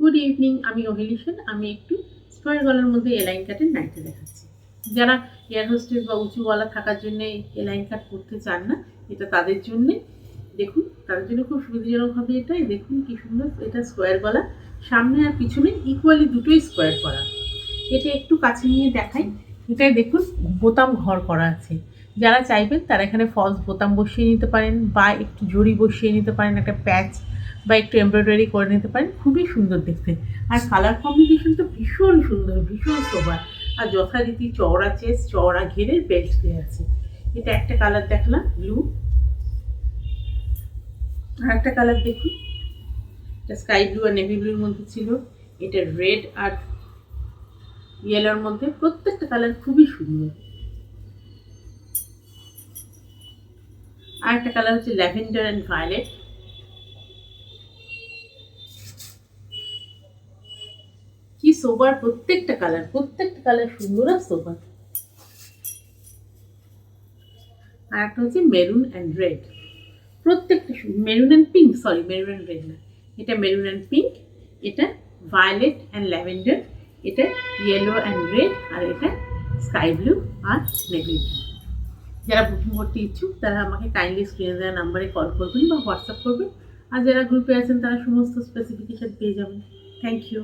Good evening, আমি অহিলি সেন। আমি একটু স্কোয়ার গলার মধ্যে এলাইন কাটের নাইটি দেখাচ্ছি। যারা এয়ার হোস্টেস বা উঁচু গলা থাকার জন্য এলাইন কাট করতে চান না, এটা তাদের জন্যে। দেখুন, তাদের জন্য খুব সুবিধাজনক হবে এটাই। দেখুন কি সুন্দর, এটা স্কোয়ার গলা, সামনে আর পিছনে ইকুয়ালি দুটোই স্কোয়ার করা। এটা একটু কাছে নিয়ে দেখাই। এটাই দেখুন, বোতাম ঘর করা আছে। যারা চাইবেন তারা এখানে ফলস বোতাম বসিয়ে নিতে পারেন, বা একটু জড়ি বসিয়ে নিতে পারেন, একটা প্যাচ বা একটু এমব্রয়ডারি করে নিতে পারেন। খুবই সুন্দর দেখতে, আর কালার কম্বিনেশন তো ভীষণ সুন্দর, ভীষণ সোবার। আর যথারীতি চওড়া চেস্ট, চওড়া ঘেরের বেল্ট দেওয়া আছে। এটা একটা কালার দেখলাম, ব্লু। আর একটা কালার দেখুন, এটা স্কাই ব্লু আর নেভি ব্লুর মধ্যে ছিল। এটা রেড আর ইয়েলোর মধ্যে। প্রত্যেকটা কালার খুবই সুন্দর। আর একটা কালার হচ্ছে ল্যাভেন্ডার অ্যান্ড ভায়োলেট। কি সোবার, প্রত্যেকটা কালার সুন্দর আর সোবার। আর একটা হচ্ছে মেরুন অ্যান্ড রেড। প্রত্যেকটা maroon and pink, sorry maroon and red না, এটা মেরুন অ্যান্ড পিঙ্ক, এটা ভায়োলেট অ্যান্ড ল্যাভেন্ডার, এটা ইয়েলো অ্যান্ড রেড, আর এটা স্কাই ব্লু আর নেভি ব্লু। যারা বুকিং করতে ইচ্ছুক তারা আমাকে কাইন্ডলি স্ক্রিনে দেওয়া নাম্বারে কল করবেন বা হোয়াটসঅ্যাপ করবেন। আর যারা গ্রুপে আছেন তারা সমস্ত স্পেসিফিকেশন পেয়ে যাবেন। Thank you.